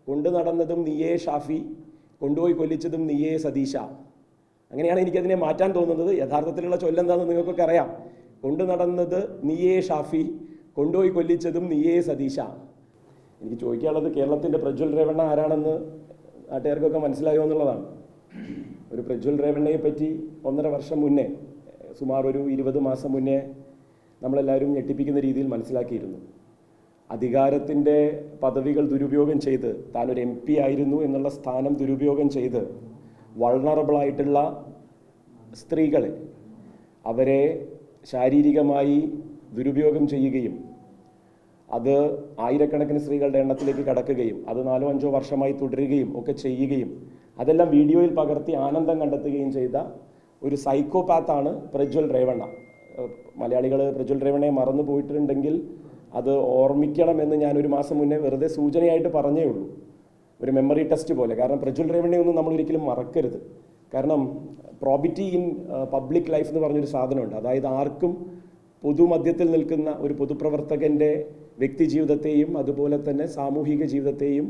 കൊണ്ടു നടന്നതും നീയേ ഷാഫി, കൊണ്ടുപോയി കൊല്ലിച്ചതും നീയേ സതീശ. അങ്ങനെയാണ് എനിക്കതിനെ മാറ്റാൻ തോന്നുന്നത്. യഥാർത്ഥത്തിലുള്ള ചൊല്ലെന്താണെന്ന് നിങ്ങൾക്കൊക്കെ അറിയാം. കൊണ്ടു നടന്നത് നീയേ ഷാഫി, കൊണ്ടുപോയി കൊല്ലിച്ചതും നീയേ സതീശ. എനിക്ക് ചോദിക്കാനുള്ളത്, കേരളത്തിൻ്റെ പ്രജ്വൽ രേവണ്ണ ആരാണെന്ന് നാട്ടുകാർക്കൊക്കെ മനസ്സിലായോ എന്നുള്ളതാണ്. ഒരു പ്രജ്വൽ രേവണ്ണയെ പറ്റി 1.5 വർഷം മുന്നേ, സുമാർ ഒരു 20 മാസം മുന്നേ നമ്മളെല്ലാവരും ഞെട്ടിപ്പിക്കുന്ന രീതിയിൽ മനസ്സിലാക്കിയിരുന്നു. അധികാരത്തിൻ്റെ പദവികൾ ദുരുപയോഗം ചെയ്ത്, താനൊരു MP ആയിരുന്നു എന്നുള്ള സ്ഥാനം ദുരുപയോഗം ചെയ്ത് വൾണറബിളായിട്ടുള്ള സ്ത്രീകളെ, അവരെ ശാരീരികമായി ദുരുപയോഗം ചെയ്യുകയും അത് ആയിരക്കണക്കിന് സ്ത്രീകളുടെ എണ്ണത്തിലേക്ക് കടക്കുകയും അത് 4-5 വർഷമായി തുടരുകയും ഒക്കെ ചെയ്യുകയും അതെല്ലാം വീഡിയോയിൽ പകർത്തി ആനന്ദം കണ്ടെത്തുകയും ചെയ്ത ഒരു സൈക്കോപാത്താണ് പ്രജ്വൽ രേവണ്ണ. മലയാളികൾ പ്രജ്വൽ രേവണ്ണയെ മറന്നു പോയിട്ടുണ്ടെങ്കിൽ അത് ഓർമ്മിക്കണമെന്ന് ഞാൻ 1 മാസം മുന്നേ വെറുതെ സൂചനയായിട്ട് പറഞ്ഞേ ഉള്ളൂ, ഒരു മെമ്മറി ടെസ്റ്റ് പോലെ. കാരണം പ്രജ്വൽ രേവണ്ണയൊന്നും നമ്മൾ ഒരിക്കലും മറക്കരുത്. കാരണം പ്രോബിറ്റി ഇൻ പബ്ലിക് ലൈഫ് എന്ന് പറഞ്ഞൊരു സാധനമുണ്ട്. അതായത് ആർക്കും പൊതുമധ്യത്തിൽ നിൽക്കുന്ന ഒരു പൊതുപ്രവർത്തകൻ്റെ വ്യക്തി ജീവിതത്തെയും അതുപോലെ തന്നെ സാമൂഹിക ജീവിതത്തെയും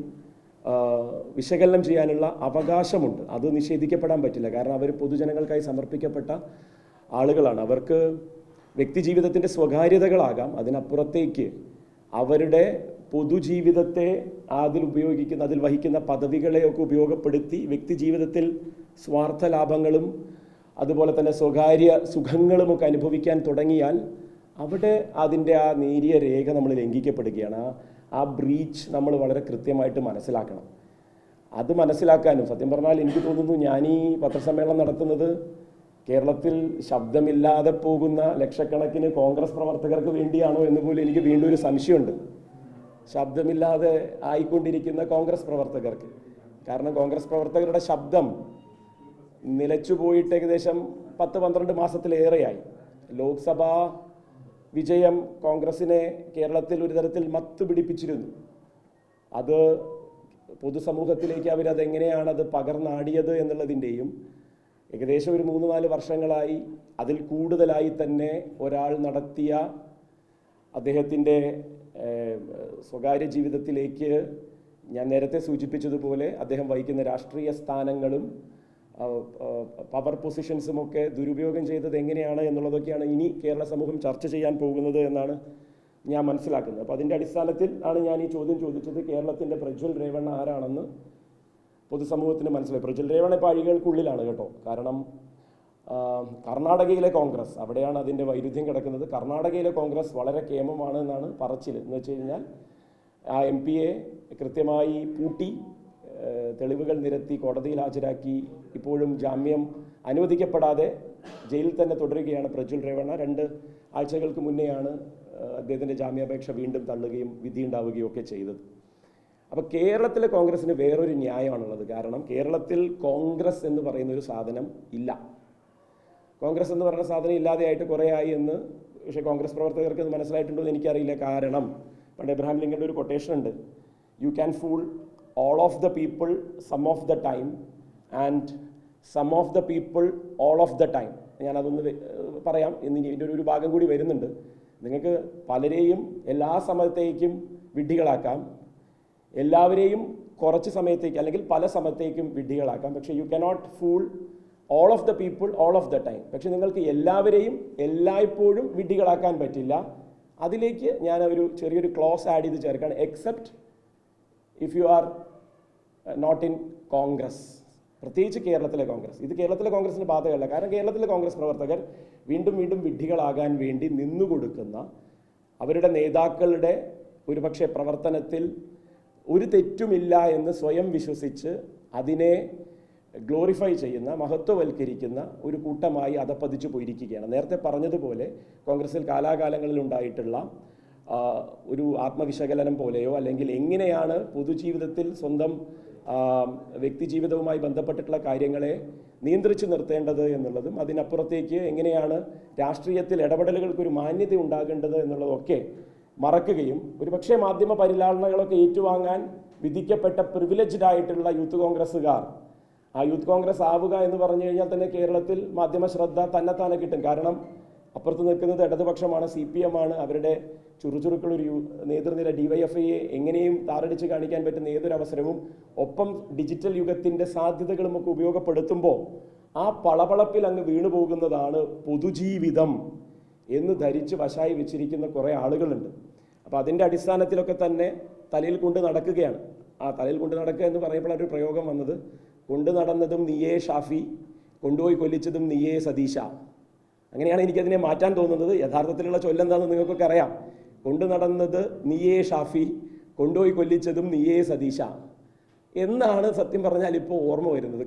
വിശകലനം ചെയ്യാനുള്ള അവകാശമുണ്ട്. അത് നിഷേധിക്കപ്പെടാൻ പറ്റില്ല. കാരണം അവർ പൊതുജനങ്ങൾക്കായി സമർപ്പിക്കപ്പെട്ട ആളുകളാണ്. അവർക്ക് വ്യക്തി ജീവിതത്തിൻ്റെ സ്വകാര്യതകളാകാം, അതിനപ്പുറത്തേക്ക് അവരുടെ പൊതുജീവിതത്തെ അതിൽ വഹിക്കുന്ന പദവികളെയൊക്കെ ഉപയോഗപ്പെടുത്തി വ്യക്തി ജീവിതത്തിൽ സ്വാർത്ഥ ലാഭങ്ങളും അതുപോലെ തന്നെ സ്വകാര്യ സുഖങ്ങളുമൊക്കെ അനുഭവിക്കാൻ തുടങ്ങിയാൽ അവിടെ അതിൻ്റെ ആ നേരിയ രേഖ നമ്മൾ ലംഘിക്കപ്പെടുകയാണ്. ആ ബ്രീച്ച് നമ്മൾ വളരെ കൃത്യമായിട്ട് മനസ്സിലാക്കണം. അത് മനസ്സിലാക്കാനും സത്യം പറഞ്ഞാൽ എനിക്ക് തോന്നുന്നു, ഞാൻ ഈ പത്രസമ്മേളനം നടത്തുന്നത് കേരളത്തിൽ ശബ്ദമില്ലാതെ പോകുന്ന ലക്ഷക്കണക്കിന് കോൺഗ്രസ് പ്രവർത്തകർക്ക് വേണ്ടിയാണോ എന്ന് പോലും എനിക്ക് വീണ്ടും ഒരു സംശയമുണ്ട്. ശബ്ദമില്ലാതെ ആയിക്കൊണ്ടിരിക്കുന്ന കോൺഗ്രസ് പ്രവർത്തകർക്ക്. കാരണം കോൺഗ്രസ് പ്രവർത്തകരുടെ ശബ്ദം നിലച്ചുപോയിട്ട് ഏകദേശം 10-12 മാസത്തിലേറെയായി. ലോക്സഭാ വിജയം കോൺഗ്രസിനെ കേരളത്തിൽ ഒരു തരത്തിൽ മത്ത് പിടിപ്പിച്ചിരുന്നു. അത് പൊതുസമൂഹത്തിലേക്ക് അവരതെങ്ങനെയാണ് അത് പകർന്നാടിയത് എന്നുള്ളതിൻ്റെയും ഏകദേശം ഒരു 3-4 വർഷങ്ങളായി അതിൽ കൂടുതലായി തന്നെ ഒരാൾ നടത്തിയ അദ്ദേഹത്തിൻ്റെ സ്വകാര്യ ജീവിതത്തിലേക്ക് ഞാൻ നേരത്തെ സൂചിപ്പിച്ചതുപോലെ അദ്ദേഹം വഹിക്കുന്ന രാഷ്ട്രീയ സ്ഥാനങ്ങളും പവർ പൊസിഷൻസുമൊക്കെ ദുരുപയോഗം ചെയ്തത് എങ്ങനെയാണ് എന്നുള്ളതൊക്കെയാണ് ഇനി കേരള സമൂഹം ചർച്ച ചെയ്യാൻ പോകുന്നത് എന്നാണ് ഞാൻ മനസ്സിലാക്കുന്നത്. അപ്പോൾ അതിൻ്റെ അടിസ്ഥാനത്തിൽ ആണ് ഞാൻ ഈ ചോദ്യം ചോദിച്ചത്. കേരളത്തിൻ്റെ പ്രജ്വൽ രേവണ്ണ ആരാണെന്ന് പൊതുസമൂഹത്തിന് മനസ്സിലായി. പ്രജ്വൽ രേവണ്ണ ഇപ്പോൾ അഴികൾക്കുള്ളിലാണ് കേട്ടോ. കാരണം കർണാടകയിലെ കോൺഗ്രസ്, അവിടെയാണ് അതിൻ്റെ വൈരുദ്ധ്യം കിടക്കുന്നത്. കർണാടകയിലെ കോൺഗ്രസ് വളരെ കേമമാണ് എന്നാണ് പറച്ചിൽ. എന്ന് വെച്ച് കഴിഞ്ഞാൽ ആ MP-യെ കൃത്യമായി പൂട്ടി, തെളിവുകൾ നിരത്തി കോടതിയിൽ ഹാജരാക്കി, ഇപ്പോഴും ജാമ്യം അനുവദിക്കപ്പെടാതെ ജയിലിൽ തന്നെ തുടരുകയാണ് പ്രജ്വൽ രേവണ്ണ. 2 ആഴ്ചകൾക്ക് മുന്നെയാണ് അദ്ദേഹത്തിൻ്റെ ജാമ്യാപേക്ഷ വീണ്ടും തള്ളുകയും വിധിയുണ്ടാവുകയും ഒക്കെ ചെയ്തത്. അപ്പോൾ കേരളത്തിലെ കോൺഗ്രസ്സിന് വേറൊരു ന്യായമാണുള്ളത്. കാരണം കേരളത്തിൽ കോൺഗ്രസ് എന്ന് പറയുന്ന ഒരു സാധനം ഇല്ല. കോൺഗ്രസ് എന്ന് പറയുന്ന സാധനം ഇല്ലാതെയായിട്ട് കുറേ ആയി എന്ന് പക്ഷേ കോൺഗ്രസ് പ്രവർത്തകർക്ക് അത് മനസ്സിലായിട്ടുണ്ടോ എന്ന് എനിക്കറിയില്ല. കാരണം പണ്ട് എബ്രഹാം ലിങ്കൻ്റെ ഒരു കൊട്ടേഷൻ ഉണ്ട്, you can fool all of the people some of the time and some of the people all of the time. ഞാനതൊന്ന് പറയാം. ഇതിൻ്റെ ഒരു ഭാഗം കൂടി വരുന്നുണ്ട്. നിങ്ങൾക്ക് പലരെയും എല്ലാ സമയത്തേക്കും വിഡ്ഢികളാക്കാം, എല്ലാവരെയും കുറച്ച് സമയത്തേക്ക് അല്ലെങ്കിൽ പല സമയത്തേക്കും വിഡ്ഢികളാക്കാം. പക്ഷേ you cannot fool all of the people all of the time. പക്ഷെ നിങ്ങൾക്ക് എല്ലാവരെയും എല്ലായ്പ്പോഴും വിഡ്ഢികളാക്കാൻ പറ്റില്ല. അതിലേക്ക് ഞാൻ ഒരു ചെറിയൊരു ക്ലോസ് ആഡ് ചെയ്ത് ചേർക്കുകയാണ്, except if you are not in Congress. പ്രത്യേകിച്ച് കേരളത്തിലെ കോൺഗ്രസ്. ഇത് കേരളത്തിലെ കോൺഗ്രസിന് ബാധകമല്ല. കാരണം കേരളത്തിലെ കോൺഗ്രസ് പ്രവർത്തകർ വീണ്ടും വീണ്ടും വിഡ്ഢികളാകാൻ വേണ്ടി നിന്നുകൊടുക്കുന്ന, അവരുടെ നേതാക്കളുടെ ഒരുപക്ഷെ പ്രവർത്തനത്തിൽ ഒരു തെറ്റുമില്ല എന്ന് സ്വയം വിശ്വസിച്ച് അതിനെ ഗ്ലോറിഫൈ ചെയ്യുന്ന, മഹത്വവൽക്കരിക്കുന്ന ഒരു കൂട്ടമായി അധപ്പതിച്ചു പോയിരിക്കുകയാണ്. നേരത്തെ പറഞ്ഞതുപോലെ കോൺഗ്രസിൽ കാലാകാലങ്ങളിൽ ഉണ്ടായിട്ടുള്ള ഒരു ആത്മവിശകലനം പോലെയോ അല്ലെങ്കിൽ എങ്ങനെയാണ് പൊതുജീവിതത്തിൽ സ്വന്തം വ്യക്തിജീവിതവുമായി ബന്ധപ്പെട്ടിട്ടുള്ള കാര്യങ്ങളെ നിയന്ത്രിച്ചു നിർത്തേണ്ടത് എന്നുള്ളതും അതിനപ്പുറത്തേക്ക് എങ്ങനെയാണ് രാഷ്ട്രീയത്തിൽ ഇടപെടലുകൾക്കൊരു മാന്യത ഉണ്ടാകേണ്ടത് എന്നുള്ളതൊക്കെ മറക്കുകയും ഒരുപക്ഷെ മാധ്യമ പരിലാളനകളൊക്കെ ഏറ്റുവാങ്ങാൻ വിധിക്കപ്പെട്ട പ്രിവിലേജ്ഡ് ആയിട്ടുള്ള യൂത്ത് കോൺഗ്രസ്സുകാർ ആ യൂത്ത് കോൺഗ്രസ് ആവുക എന്ന് പറഞ്ഞു കഴിഞ്ഞാൽ തന്നെ കേരളത്തിൽ മാധ്യമ ശ്രദ്ധ തന്നെത്താനെ കിട്ടും. കാരണം അപ്പുറത്ത് നിൽക്കുന്നത് ഇടതുപക്ഷമാണ്, CPM ആണ്. അവരുടെ ചുറുചുറുക്കളൊരു നേതൃനിര DYFIയെ എങ്ങനെയും താറടിച്ച് കാണിക്കാൻ പറ്റുന്ന ഏതൊരവസരവും ഒപ്പം ഡിജിറ്റൽ യുഗത്തിൻ്റെ സാധ്യതകളുമൊക്കെ ഉപയോഗപ്പെടുത്തുമ്പോൾ ആ പളപളപ്പിൽ അങ്ങ് വീണു പോകുന്നതാണ് പൊതുജീവിതം എന്ന് ധരിച്ച് വശായി വെച്ചിരിക്കുന്ന കുറേ ആളുകളുണ്ട്. അപ്പോൾ അതിൻ്റെ അടിസ്ഥാനത്തിലൊക്കെ തന്നെ തലയിൽ കൊണ്ട് നടക്കുകയാണ്. ആ തലയിൽ കൊണ്ട് നടക്കുക എന്ന് പറയുമ്പോൾ ഒരു പ്രയോഗം വന്നത്, കൊണ്ട് നടന്നതും നീയേ ഷാഫി, കൊണ്ടുപോയി കൊല്ലിച്ചതും നീയേ സതീശ. അങ്ങനെയാണ് എനിക്കതിനെ മാറ്റാൻ തോന്നുന്നത്. യഥാർത്ഥത്തിലുള്ള ചൊല്ലെന്താണെന്ന് നിങ്ങൾക്കൊക്കെ അറിയാം. കൊണ്ട് നടന്നത് നീയേ ഷാഫി, കൊണ്ടുപോയി കൊല്ലിച്ചതും നീയേ സതീശ എന്നാണ് സത്യം പറഞ്ഞാൽ ഇപ്പോൾ ഓർമ്മ വരുന്നത്.